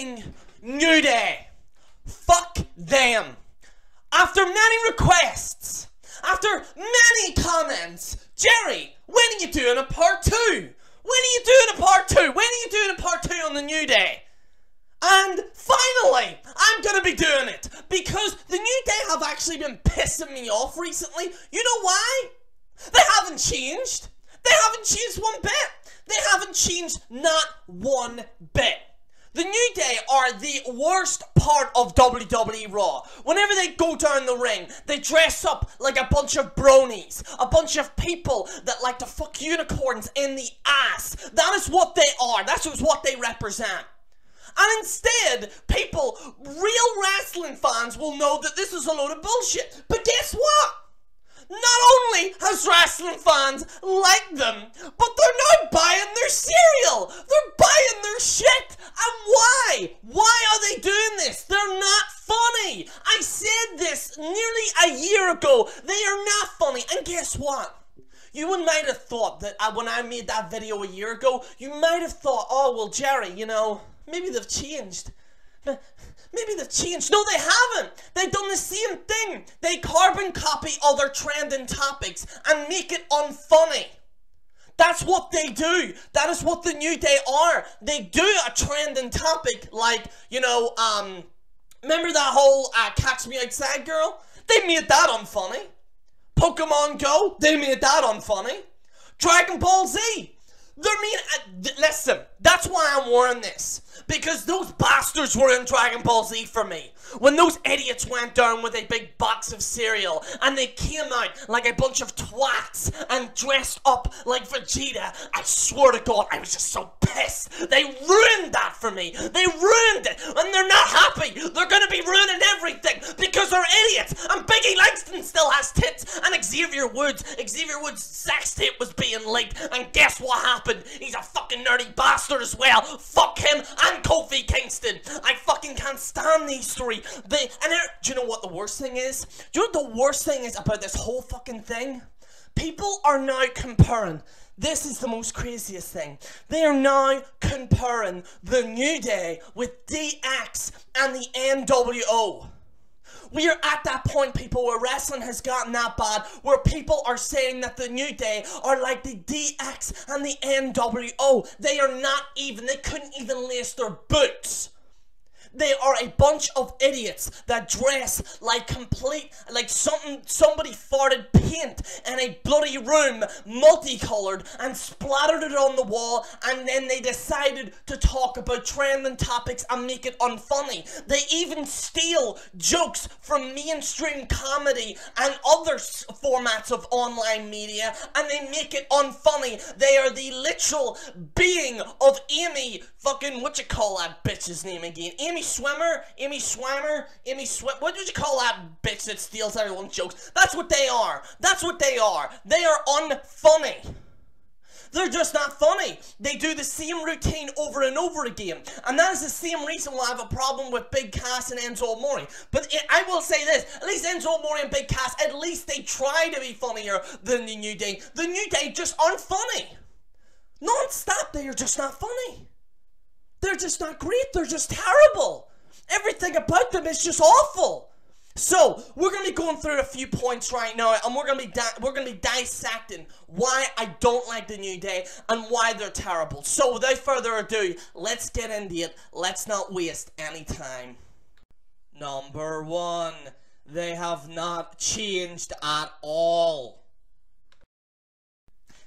fucking New Day. Fuck them. After many requests, after many comments, Jerry, when are you doing a part 2? When are you doing a part 2? When are you doing a part 2 on the New Day? And finally, I'm gonna be doing it because the New Day have actually been pissing me off recently. You know why? They haven't changed. They haven't changed one bit. They haven't changed not one bit. The New Day are the worst part of WWE Raw. Whenever they go down the ring, they dress up like a bunch of bronies. A bunch of people that like to fuck unicorns in the ass. That is what they are. That's what they represent. And instead, people, real wrestling fans will know that this is a load of bullshit. But guess what? Not only has wrestling fans liked them, but they're now buying their cereal. They're buying their shit. And why? Why are they doing this? They're not funny. I said this nearly a year ago. They are not funny. And guess what? You might have thought that when I made that video a year ago, you might have thought, oh, well, Jerry, you know, maybe they've changed. Maybe they've changed. No, they haven't. They've done the same thing. They carbon copy other trending topics and make it unfunny. That's what they do. That is what the New Day are. They do a trending topic like, you know, remember that whole Catch Me Outside girl? They made that unfunny. Pokemon Go, they made that unfunny. Dragon Ball Z. Listen, that's why I'm wearing this. Because those bastards were in Dragon Ball Z for me. When those idiots went down with a big box of cereal and they came out like a bunch of twats and dressed up like Vegeta, I swear to God, I was just so pissed. They ruined that for me. They ruined it. And they're not happy. They're going to be ruining everything because they're idiots. And Biggie Langston still has tits. And Xavier Woods' sex tape was being leaked. And guess what happened? He's a fucking nerdy bastard as well. Fuck him and Kofi Kingston. I fucking can't stand these three. Do you know what the worst thing is? Do you know what the worst thing is about this whole fucking thing? People are now comparing. This is the most craziest thing. They are now comparing the New Day with DX and the NWO. We are at that point, people, where wrestling has gotten that bad, where people are saying that the New Day are like the DX and the NWO. They are not even, they couldn't even lace their boots. They are a bunch of idiots that dress like somebody farted paint in a bloody room, multicolored, and splattered it on the wall, and then they decided to talk about trending topics and make it unfunny. They even steal jokes from mainstream comedy and other formats of online media, and they make it unfunny. They are the literal being of Amy fucking, what you call that bitch's name again? Amy Swimmer? What did you call that bitch that steals everyone's jokes? That's what they are. That's what they are. They are unfunny. They're just not funny. They do the same routine over and over again. And that is the same reason why I have a problem with Big Cass and Enzo Amore. But I will say this, at least Enzo Amore and Big Cass, at least they try to be funnier than the New Day. The New Day just aren't funny. Non-stop, they are just not funny. They're just not great. They're just terrible. Everything about them is just awful. So we're gonna be going through a few points right now, and we're gonna be dissecting why I don't like the New Day and why they're terrible. So without further ado, let's get into it. Let's not waste any time. Number 1, they have not changed at all.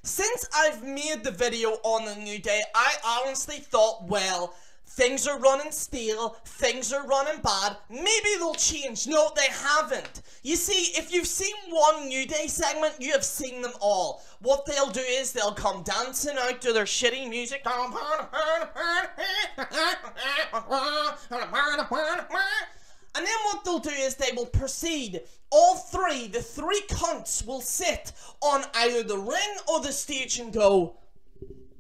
Since I've made the video on the New Day, I honestly thought, well, things are running stale, things are running bad, maybe they'll change. No, they haven't. You see, if you've seen one New Day segment, you have seen them all. What they'll do is they'll come dancing out to their shitty music. And then what they'll do is they will proceed. The three cunts will sit on either the ring or the stage and go,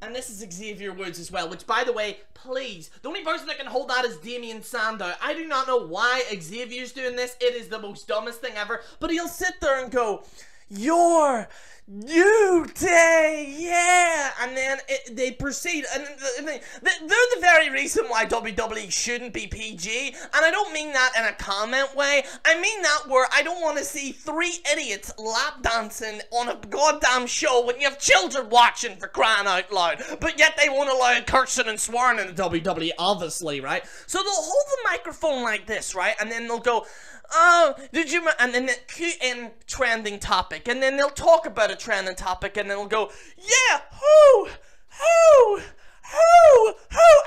and this is Xavier Woods as well, which, by the way, please, the only person that can hold that is Damien Sandow. I do not know why Xavier's doing this. It is the most dumbest thing ever. But he'll sit there and go, "You're New Day, yeah!" and then they proceed, and they're the very reason why WWE shouldn't be PG, and I don't mean that in a comment way. I mean that where I don't want to see 3 idiots lap dancing on a goddamn show when you have children watching, for crying out loud, but yet they won't allow cursing and swearing in the WWE, obviously, right? So they'll hold the microphone like this, right, and then they'll go, oh, did you, and then they cue in trending topic, and then they'll talk about a trending topic, and then they'll go, yeah, who,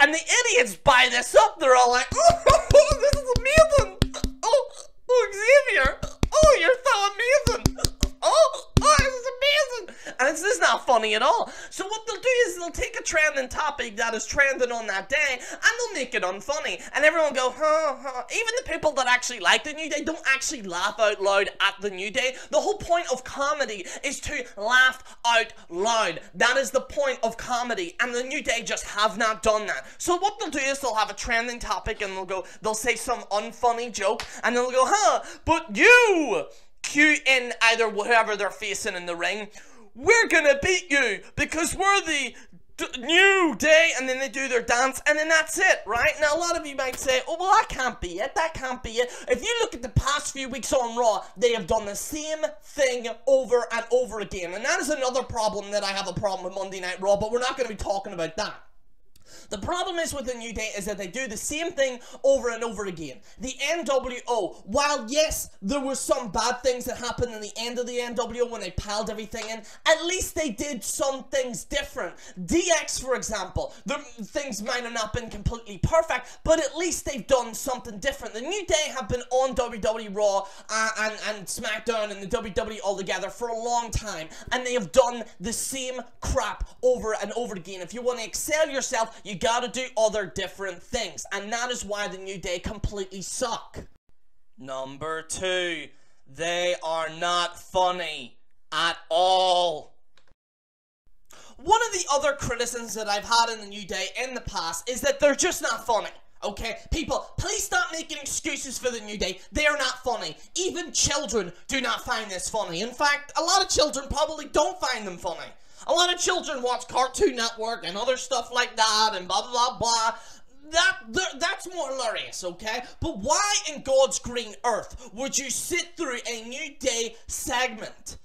and the idiots buy this up. They're all like, oh, this is amazing, oh, Xavier, oh, you're so amazing, oh, this is amazing, and this is not funny at all. So what they'll do is they'll take a trending topic that is trending on that day, and they'll make it unfunny, and everyone will go, even the people that actually like the New Day don't actually laugh out loud at the New Day. The whole point of comedy is to laugh out loud. That is the point of comedy, and the New Day just have not done that. So what they'll do is they'll have a trending topic, and they'll say some unfunny joke, and they'll go, but you, cue in either whoever they're facing in the ring, we're gonna beat you because we're the New Day, and then they do their dance, and then that's it, right? Now, a lot of you might say, oh, well, that can't be it, that can't be it. If you look at the past few weeks on Raw, they have done the same thing over and over again, and that is another problem that I have a problem with Monday Night Raw, but we're not going to be talking about that. The problem is with the New Day is that they do the same thing over and over again. The NWO, while yes, there were some bad things that happened in the end of the NWO when they piled everything in, at least they did some things different. DX, for example, things might have not been completely perfect, but at least they've done something different. The New Day have been on WWE Raw and SmackDown and the WWE altogether for a long time, and they have done the same crap over and over again. If you want to excel yourself, you gotta do other different things, and that is why the New Day completely suck. Number 2, they are not funny at all. One of the other criticisms that I've had in the New Day in the past is that they're just not funny. Okay, people, please stop making excuses for the New Day. They are not funny. Even children do not find this funny. In fact, a lot of children probably don't find them funny. A lot of children watch Cartoon Network and other stuff like that and blah, blah, blah. That's more hilarious, okay? But why in God's green earth would you sit through a New Day segment?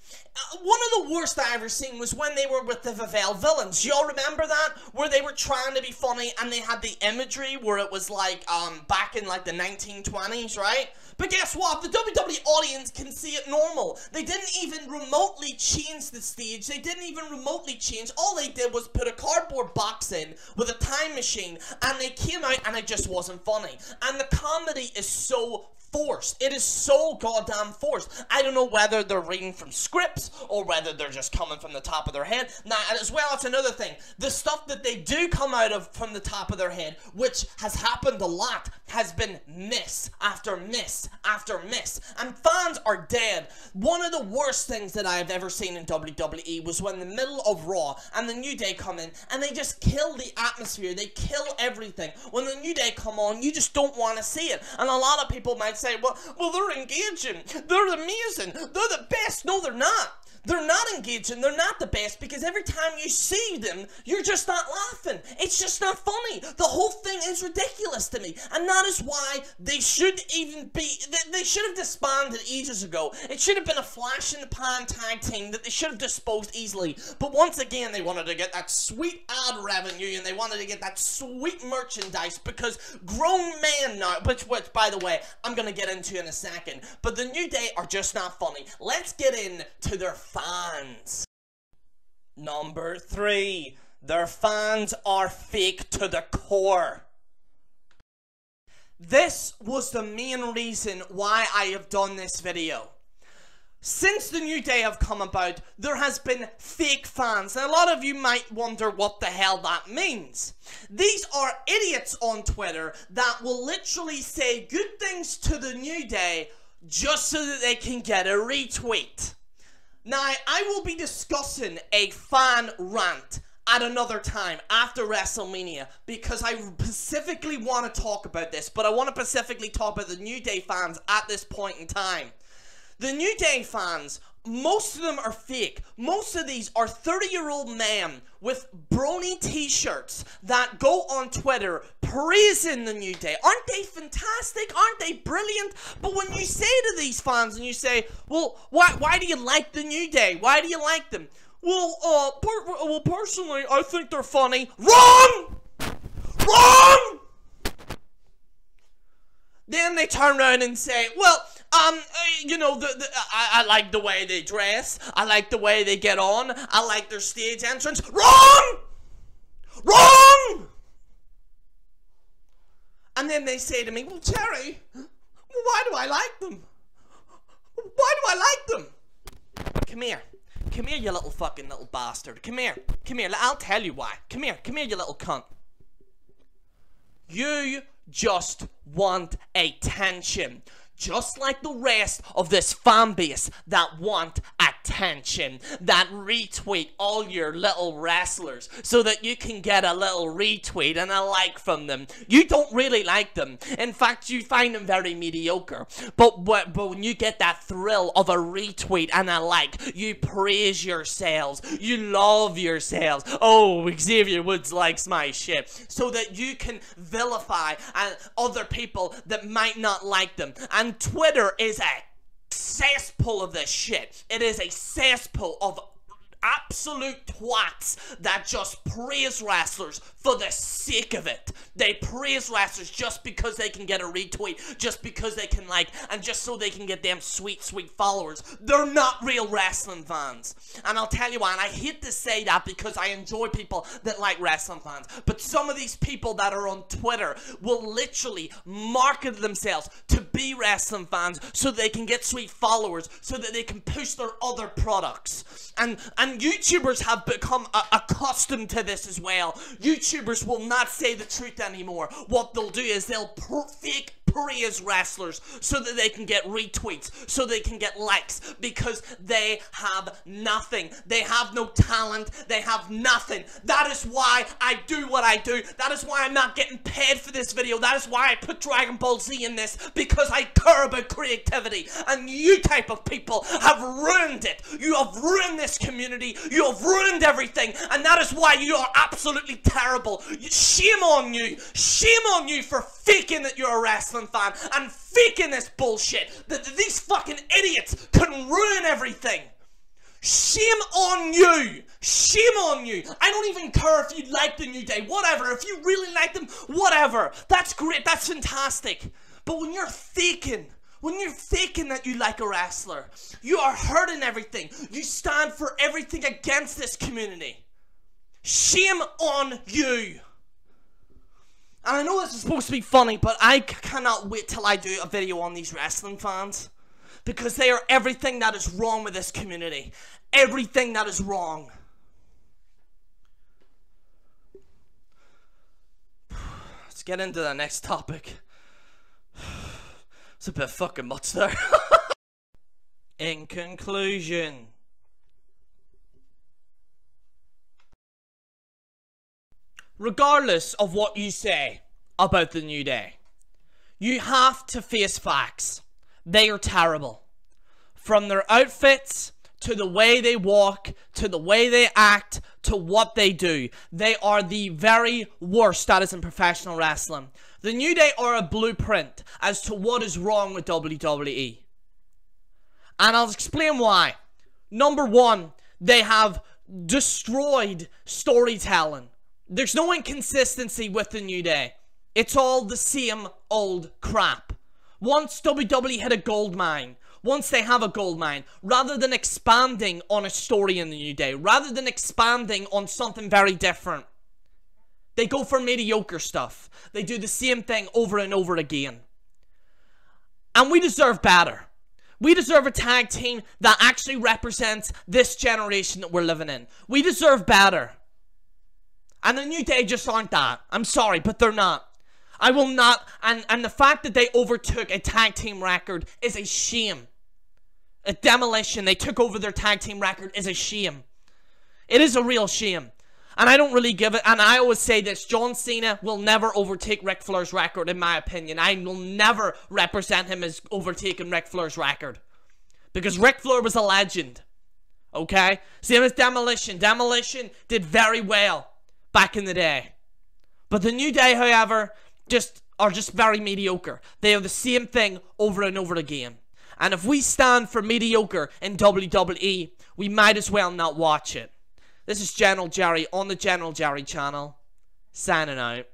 One of the worst I ever seen was when they were with the Vivel Villains. Y'all remember that? Where they were trying to be funny and they had the imagery where it was like, back in like the 1920s, right? But guess what? The WWE audience can see it normal. They didn't even remotely change the stage. They didn't even remotely change. All they did was put a cardboard box in with a time machine, and they came out and it just wasn't funny. And the comedy is so forced. It is so goddamn forced. I don't know whether they're reading from scripts or whether they're just coming from the top of their head. Now, as well, it's another thing. The stuff that they do come out of from the top of their head, which has happened a lot, has been miss after miss after miss. And fans are dead. One of the worst things that I've ever seen in WWE was when the middle of Raw and the New Day come in and they just kill the atmosphere. They kill everything. When the New Day come on, you just don't want to see it. And a lot of people might say, well, they're engaging, they're amazing, they're the best. No, they're not. They're not engaging, they're not the best, because every time you see them, you're just not laughing. It's just not funny. The whole thing is ridiculous to me, and that is why they should even be, they should have disbanded ages ago. It should have been a flash in the pan tag team that they should have disposed easily, but once again, they wanted to get that sweet ad revenue, and they wanted to get that sweet merchandise, because grown men now, which by the way, I'm gonna get into in a second, but the New Day are just not funny. Let's get into their fans. Number 3, their fans are fake to the core. This was the main reason why I have done this video. Since the New Day have come about, there has been fake fans, and a lot of you might wonder what the hell that means. These are idiots on Twitter that will literally say good things to the New Day just so that they can get a retweet. Now, I will be discussing a fan rant at another time after WrestleMania, because I specifically want to talk about this, but I want to specifically talk about the New Day fans at this point in time. The New Day fans most of them are fake. Most of these are 30-year-old men with brony t-shirts that go on Twitter praising the New Day. Aren't they fantastic? Aren't they brilliant? But when you say to these fans and you say, well, why do you like the New Day? Why do you like them? Well, personally, I think they're funny. Wrong! Wrong! Then they turn around and say, well, you know, I like the way they dress. I like the way they get on. I like their stage entrance. Wrong! Wrong! And then they say to me, well, Jerry, why do I like them? Why do I like them? Come here. Come here, you little fucking little bastard. Come here. Come here. I'll tell you why. Come here. Come here, you little cunt. You just want attention. Just like the rest of this fan base that want attention, that retweet all your little wrestlers so that you can get a little retweet and a like from them. You don't really like them. In fact, you find them very mediocre. But when you get that thrill of a retweet and a like, you praise yourselves. You love yourselves. Oh, Xavier Woods likes my shit. So that you can vilify other people that might not like them. And Twitter is a cesspool of this shit. It is a cesspool of absolute twats that just praise wrestlers for the sake of it. They praise wrestlers just because they can get a retweet, just because they can like, and just so they can get them sweet, sweet followers. They're not real wrestling fans. And I'll tell you why, and I hate to say that because I enjoy people that like wrestling fans, but some of these people that are on Twitter will literally market themselves to be wrestling fans so they can get sweet followers, so that they can push their other products. And YouTubers have become accustomed to this as well. YouTubers will not say the truth anymore. What they'll do is they'll fake praise wrestlers so that they can get retweets, so they can get likes, because they have nothing. They have no talent. They have nothing. That is why I do what I do. That is why I'm not getting paid for this video. That is why I put Dragon Ball Z in this, because I care about creativity. And you type of people have ruined it. You have ruined this community. You have ruined everything. And that is why you are absolutely terrible. Shame on you. Shame on you for faking that you're a wrestling fan and faking this bullshit that these fucking idiots can ruin everything. Shame on you. Shame on you. I don't even care if you like the New Day. Whatever. If you really like them, whatever. That's great. That's fantastic. But when you're faking that you like a wrestler, you are hurting everything. You stand for everything against this community. Shame on you. And I know this is supposed to be funny, but I cannot wait till I do a video on these wrestling fans. Because they are everything that is wrong with this community. Everything that is wrong. Let's get into the next topic. It's a bit fucking much there. In conclusion, regardless of what you say about the New Day, you have to face facts. They are terrible. From their outfits, to the way they walk, to the way they act, to what they do. They are the very worst that is in professional wrestling. The New Day are a blueprint as to what is wrong with WWE. And I'll explain why. Number one, they have destroyed storytelling. There's no inconsistency with the New Day. It's all the same old crap. Once WWE hit a gold mine, once they have a gold mine, rather than expanding on a story in the New Day, rather than expanding on something very different, they go for mediocre stuff. They do the same thing over and over again. And we deserve better. We deserve a tag team that actually represents this generation that we're living in. We deserve better. And the New Day just aren't that. I'm sorry, but they're not. I will not, and the fact that they overtook a tag team record is a shame. A demolition, they took over their tag team record is a shame. It is a real shame. And I don't really give it, and I always say this, John Cena will never overtake Ric Flair's record in my opinion. I will never represent him as overtaking Ric Flair's record. Because Ric Flair was a legend. Okay? Same as Demolition. Demolition did very well back in the day. But the New Day, however, are just very mediocre. They are the same thing over and over again. And if we stand for mediocre in WWE, we might as well not watch it. This is General Jerry on the General Jerry channel. Signing out.